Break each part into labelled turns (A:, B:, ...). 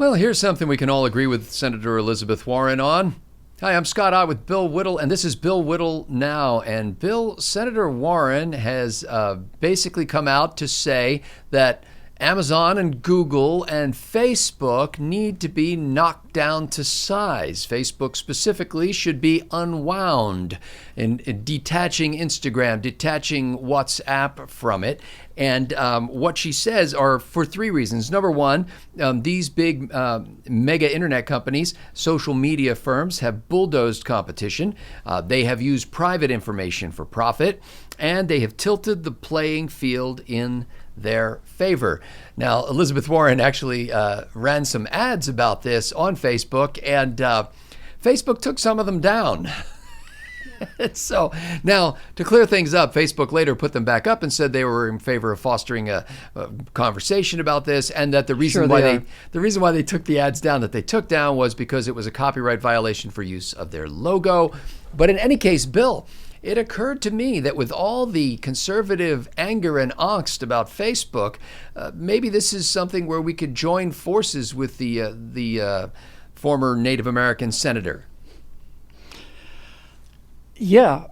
A: Well, here's something we can all agree with Senator Elizabeth Warren on. Hi, I'm Scott Ott with Bill Whittle, and this is Bill Whittle Now. And Bill, Senator Warren has basically come out to say that Amazon and Google and Facebook need to be knocked down to size. Facebook specifically should be unwound, and detaching Instagram, detaching WhatsApp from it. And what she says are for three reasons. Number one, these big mega internet companies, social media firms, have bulldozed competition. They have used private information for profit, and they have tilted the playing field in their favor. Now, Elizabeth Warren actually ran some ads about this on Facebook, and Facebook took some of them down. So now, to clear things up, Facebook later put them back up and said they were in favor of fostering a conversation about this, and that the reason why they took the ads down that they took down was because it was a copyright violation for use of their logo. But in any case, Bill, it occurred to me that with all the conservative anger and angst about Facebook, maybe this is something where we could join forces with the former Native American senator.
B: Yeah,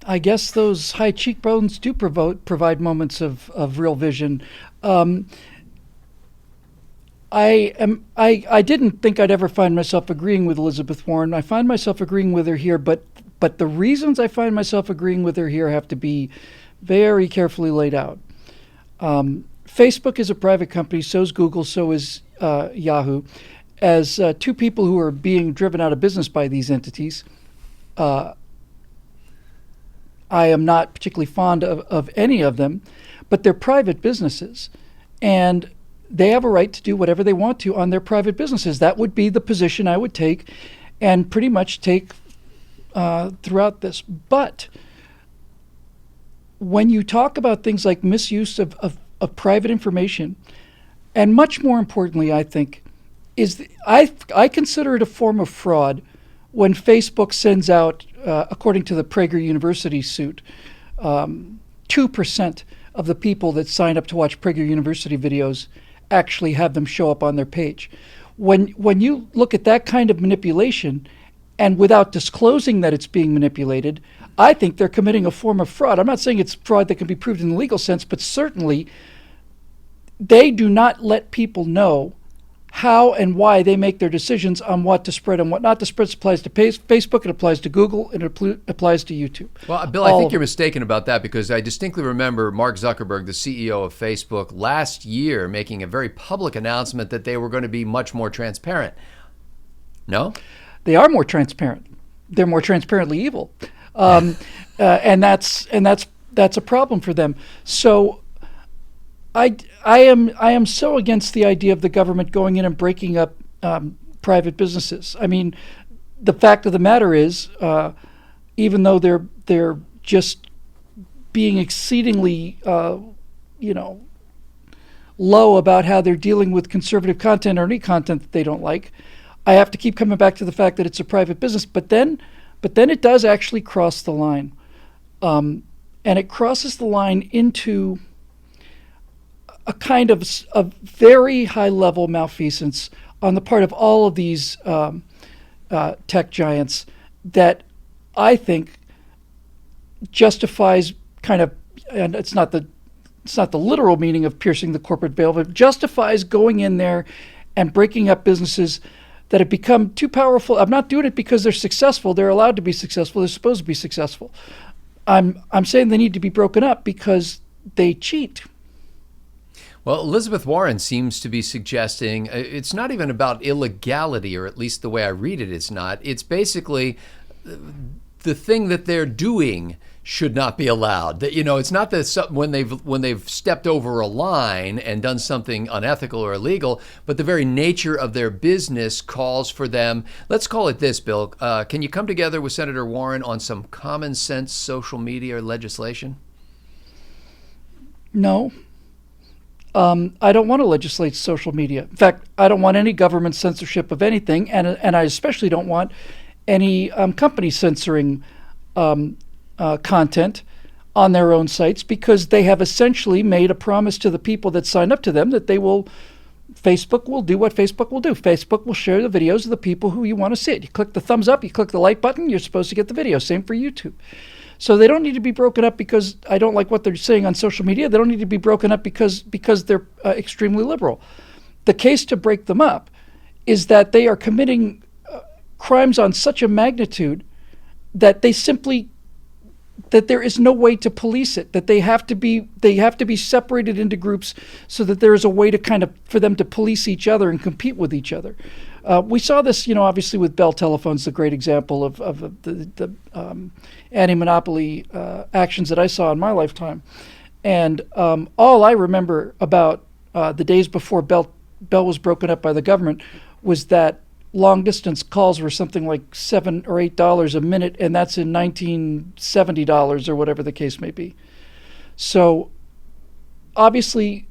B: I guess those high cheekbones do provide moments of real vision. I didn't think I'd ever find myself agreeing with Elizabeth Warren. I find myself agreeing with her here, but the reasons I find myself agreeing with her here have to be very carefully laid out. Facebook is a private company, so is Google, so is Yahoo. As two people who are being driven out of business by these entities, I am not particularly fond of any of them, but they're private businesses, and they have a right to do whatever they want to on their private businesses. That would be the position I would take and pretty much take throughout this. But when you talk about things like misuse of private information, and much more importantly, I think, I consider it a form of fraud when Facebook sends out, according to the Prager University suit, 2% of the people that sign up to watch Prager University videos actually have them show up on their page. When you look at that kind of manipulation, and without disclosing that it's being manipulated, I think they're committing a form of fraud. I'm not saying it's fraud that can be proved in the legal sense, but certainly they do not let people know how and why they make their decisions on what to spread and what not to spread. It applies to Facebook, it applies to Google, and it applies to YouTube.
A: Well, Bill, I think you're mistaken about that, because I distinctly remember Mark Zuckerberg, the CEO of Facebook, last year making a very public announcement that they were going to be much more transparent. No?
B: They are more transparent. They're more transparently evil, and that's a problem for them. So I am so against the idea of the government going in and breaking up private businesses. I mean, the fact of the matter is, even though they're just being exceedingly low about how they're dealing with conservative content or any content that they don't like, I have to keep coming back to the fact that it's a private business. But then it does actually cross the line, and it crosses the line into a kind of a very high-level malfeasance on the part of all of these tech giants that I think justifies kind of, and it's not the literal meaning of piercing the corporate veil, but justifies going in there and breaking up businesses that have become too powerful. I'm not doing it because they're successful. They're allowed to be successful. They're supposed to be successful. I'm saying they need to be broken up because they cheat.
A: Well, Elizabeth Warren seems to be suggesting it's not even about illegality, or at least the way I read it, it's not. It's basically the thing that they're doing should not be allowed. That, it's not that when they've stepped over a line and done something unethical or illegal, but the very nature of their business calls for them. Let's call it this, Bill. Can you come together with Senator Warren on some common sense social media legislation?
B: No. I don't want to legislate social media. In fact, I don't want any government censorship of anything, and I especially don't want any company censoring content on their own sites, because they have essentially made a promise to the people that sign up to them that they will Facebook will do what Facebook will do. Facebook will share the videos of the people who you want to see it. You click the thumbs up, you click the like button, you're supposed to get the video. Same for YouTube. So they don't need to be broken up because I don't like what they're saying on social media. They don't need to be broken up because they're extremely liberal. The case to break them up is that they are committing crimes on such a magnitude that that there is no way to police it, that they have to be separated into groups so that there is a way to for them to police each other and compete with each other. We saw this, obviously with Bell Telephone's a great example of the anti-monopoly actions that I saw in my lifetime. And all I remember about the days before Bell was broken up by the government was that long-distance calls were something like $7 or $8 a minute, and that's in $1970 or whatever the case may be. So obviously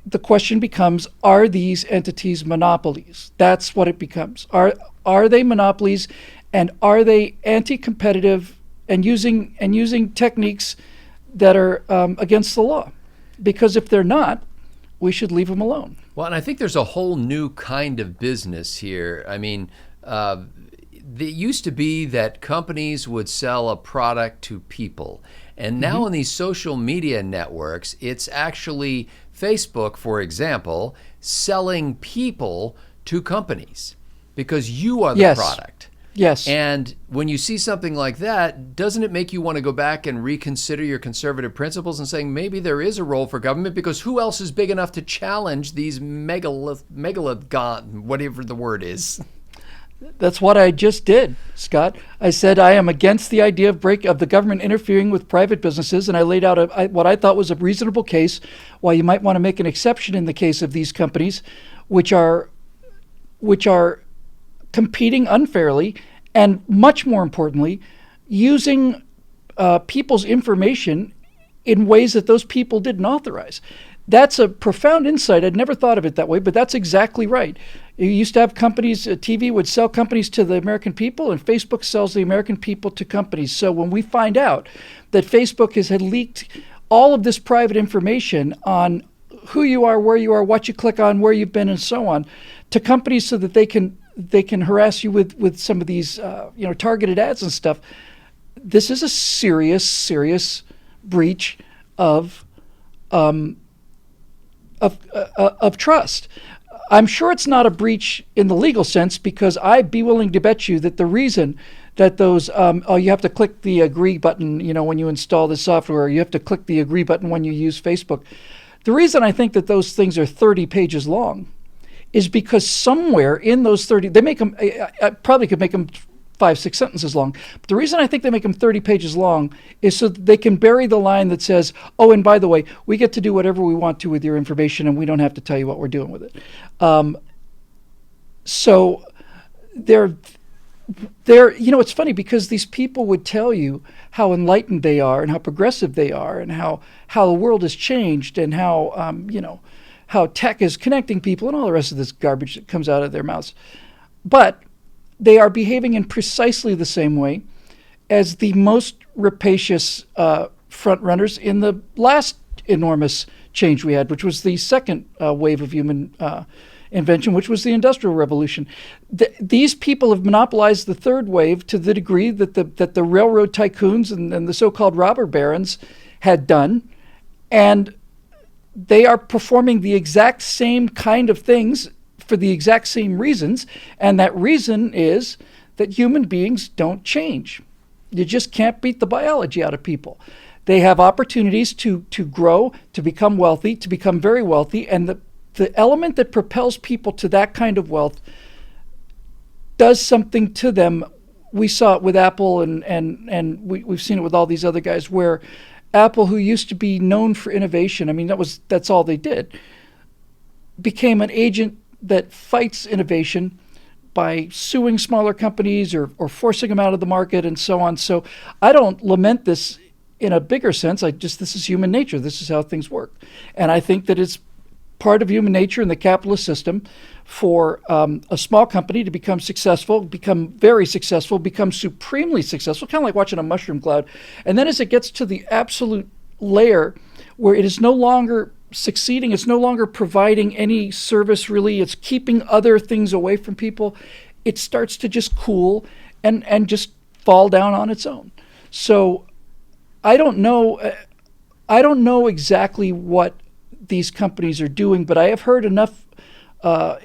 B: the question becomes, are these entities monopolies? That's what it becomes. Are they monopolies, and are they anti-competitive and using techniques that are against the law? Because if they're not, we should leave them alone.
A: Well, and I think there's a whole new kind of business here. I mean, it used to be that companies would sell a product to people. And now on these social media networks, it's actually Facebook, for example, selling people to companies because you are the product.
B: Yes.
A: And when you see something like that, doesn't it make you want to go back and reconsider your conservative principles and saying maybe there is a role for government, because who else is big enough to challenge these megalagon, whatever the word is?
B: That's what I just did, Scott. I said I am against the idea of the government interfering with private businesses, and I laid out what I thought was a reasonable case why you might want to make an exception in the case of these companies, which are competing unfairly, and much more importantly, using people's information in ways that those people didn't authorize. That's a profound insight. I'd never thought of it that way, but that's exactly right. You used to have companies, TV would sell companies to the American people, and Facebook sells the American people to companies. So when we find out that Facebook had leaked all of this private information on who you are, where you are, what you click on, where you've been, and so on, to companies so that they can harass you with some of these targeted ads and stuff, this is a serious breach of trust. I'm sure it's not a breach in the legal sense, because I'd be willing to bet you that the reason that those you have to click the agree button, when you install the software, you have to click the agree button when you use Facebook. The reason I think that those things are 30 pages long is because somewhere in those 30, they make them, I probably could make them 5-6 sentences long. But the reason I think they make them 30 pages long is so that they can bury the line that says, oh, and by the way, we get to do whatever we want to with your information, and we don't have to tell you what we're doing with it. So they're it's funny, because these people would tell you how enlightened they are and how progressive they are and how the world has changed and how tech is connecting people and all the rest of this garbage that comes out of their mouths. But they are behaving in precisely the same way as the most rapacious front runners in the last enormous change we had, which was the second wave of human invention, which was the Industrial Revolution. These people have monopolized the third wave to the degree that the railroad tycoons and the so-called robber barons had done, and they are performing the exact same kind of things for the exact same reasons, and that reason is that human beings don't change. You just can't beat the biology out of people. They have opportunities to grow, to become wealthy, to become very wealthy, and the element that propels people to that kind of wealth does something to them. We saw it with Apple, and we've seen it with all these other guys, where Apple, who used to be known for innovation, I mean, that's all they did, became an agent that fights innovation by suing smaller companies or forcing them out of the market and so on. So I don't lament this in a bigger sense. This is human nature. This is how things work. And I think that it's part of human nature in the capitalist system for a small company to become successful, become very successful, become supremely successful, kind of like watching a mushroom cloud. And then as it gets to the absolute layer where it is no longer succeeding. It's no longer providing any service, really. It's keeping other things away from people. It starts to just cool and just fall down on its own. So I don't know exactly what these companies are doing, but I have heard enough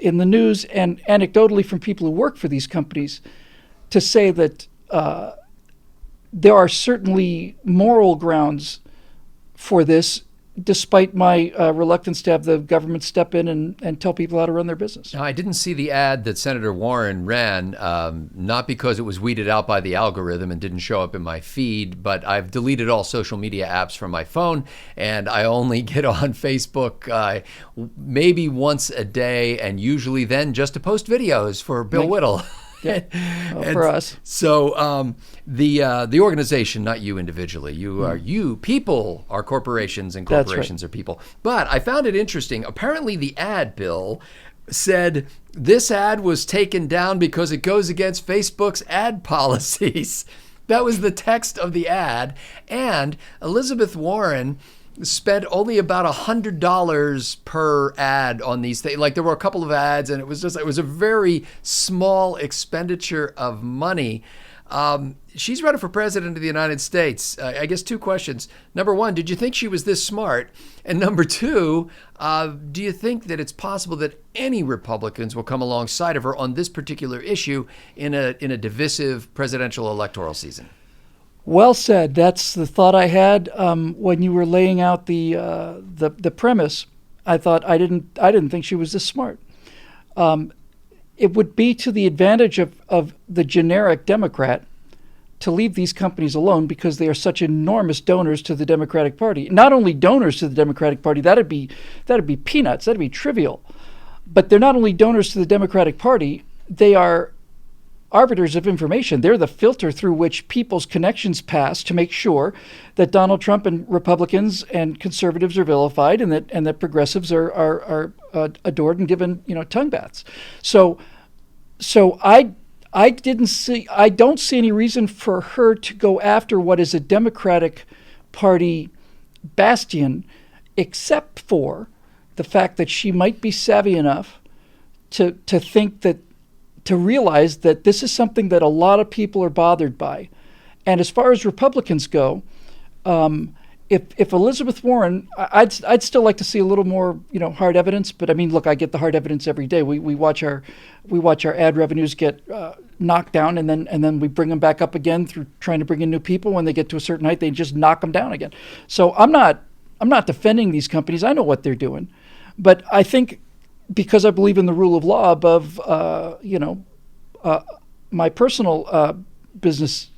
B: in the news and anecdotally from people who work for these companies to say that there are certainly moral grounds for this, despite my reluctance to have the government step in and tell people how to run their business.
A: Now, I didn't see the ad that Senator Warren ran, not because it was weeded out by the algorithm and didn't show up in my feed, but I've deleted all social media apps from my phone, and I only get on Facebook maybe once a day, and usually then just to post videos for Bill Whittle.
B: Yeah, for us.
A: So the organization, not you individually, you people are corporations and corporations are people. But I found it interesting. Apparently the ad, Bill, said this ad was taken down because it goes against Facebook's ad policies. That was the text of the ad. And Elizabeth Warren spent only about $100 per ad on these things. Like there were a couple of ads, and it was a very small expenditure of money. She's running for president of the United States. I guess two questions. Number one, did you think she was this smart? And number two, do you think that it's possible that any Republicans will come alongside of her on this particular issue in a divisive presidential electoral season?
B: Well said. That's the thought I had when you were laying out the premise. I thought I didn't think she was this smart. It would be to the advantage of the generic Democrat to leave these companies alone because they are such enormous donors to the Democratic Party. Not only donors to the Democratic Party, that'd be peanuts, that'd be trivial. But they're not only donors to the Democratic Party, they are arbiters of information. They're the filter through which people's connections pass to make sure that Donald Trump and Republicans and conservatives are vilified and that progressives are adored and given tongue baths. So I don't see any reason for her to go after what is a Democratic Party bastion, except for the fact that she might be savvy enough to think that, to realize that this is something that a lot of people are bothered by. And as far as Republicans go, if Elizabeth Warren, I'd still like to see a little more, hard evidence. But I mean, look, I get the hard evidence every day. We watch our ad revenues get knocked down, and then we bring them back up again through trying to bring in new people. When they get to a certain height, they just knock them down again. So I'm not defending these companies. I know what they're doing, but I think, because I believe in the rule of law above, my personal business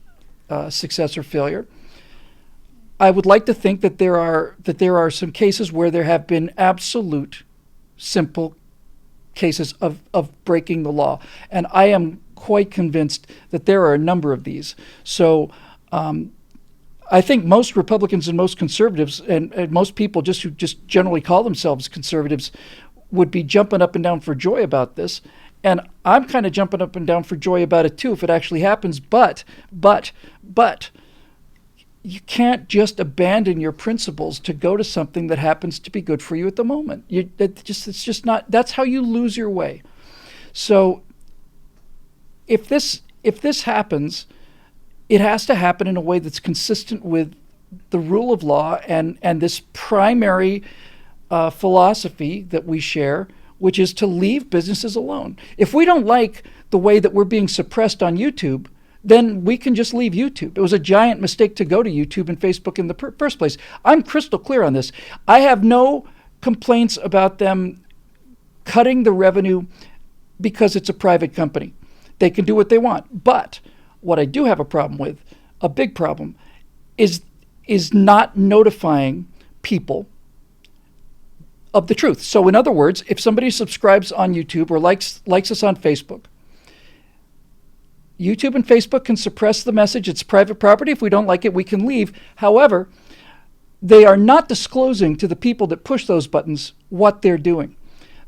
B: success or failure, I would like to think that there are some cases where there have been absolute, simple cases of breaking the law, and I am quite convinced that there are a number of these. So I think most Republicans and most conservatives and most people who just generally call themselves conservatives would be jumping up and down for joy about this. And I'm kind of jumping up and down for joy about it too if it actually happens. But you can't just abandon your principles to go to something that happens to be good for you at the moment. It's just not, that's how you lose your way. So if this happens, it has to happen in a way that's consistent with the rule of law and this primary philosophy that we share, which is to leave businesses alone. If we don't like the way that we're being suppressed on YouTube, then we can just leave YouTube. It was a giant mistake to go to YouTube and Facebook in the first place. I'm crystal clear on this. I have no complaints about them cutting the revenue because it's a private company. They can do what they want. But what I do have a problem with, a big problem, is not notifying people of the truth. So in other words, if somebody subscribes on YouTube or likes us on Facebook, YouTube and Facebook can suppress the message. It's private property. If we don't like it, we can leave. However, they are not disclosing to the people that push those buttons what they're doing.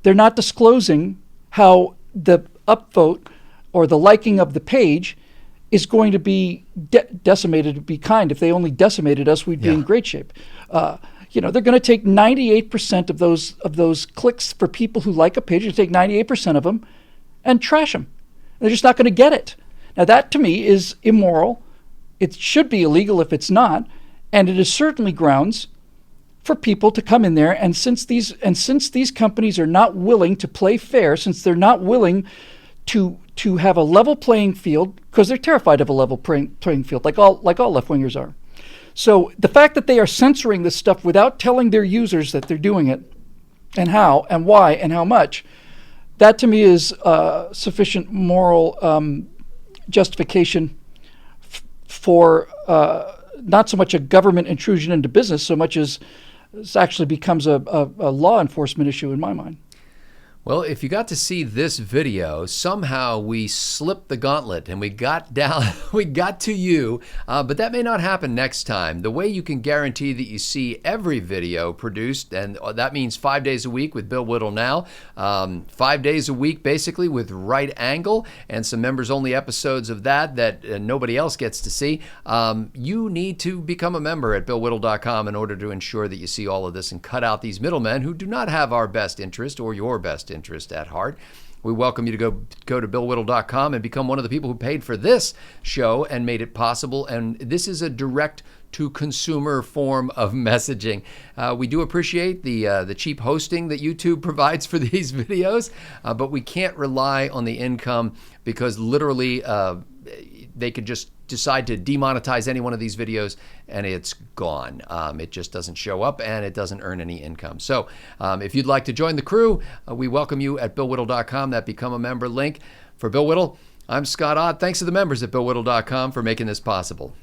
B: They're not disclosing how the upvote or the liking of the page is going to be decimated, to be kind. If they only decimated us, we'd be in great shape. They're going to take 98% of those clicks for people who like a page. They take 98% of them and trash them. They're just not going to get it. Now that to me is immoral. It should be illegal if it's not, and it is certainly grounds for people to come in there. And since these companies are not willing to play fair, since they're not willing to have a level playing field, because they're terrified of a level playing field, like all left-wingers are. So the fact that they are censoring this stuff without telling their users that they're doing it, and how, and why, and how much, that to me is sufficient moral justification for not so much a government intrusion into business, so much as this actually becomes a law enforcement issue in my mind.
A: Well, if you got to see this video, somehow we slipped the gauntlet and we got to you, but that may not happen next time. The way you can guarantee that you see every video produced, and that means 5 days a week with Bill Whittle Now, 5 days a week basically with Right Angle, and some members-only episodes of that nobody else gets to see. You need to become a member at BillWhittle.com in order to ensure that you see all of this and cut out these middlemen who do not have our best interest or your best interest at heart. We welcome you to go to BillWhittle.com and become one of the people who paid for this show and made it possible. And this is a direct-to-consumer form of messaging. We do appreciate the cheap hosting that YouTube provides for these videos, but we can't rely on the income because literally they could just decide to demonetize any one of these videos and it's gone. It just doesn't show up and it doesn't earn any income. So if you'd like to join the crew, we welcome you at BillWhittle.com. That Become a Member link. For Bill Whittle, I'm Scott Ott. Thanks to the members at BillWhittle.com for making this possible.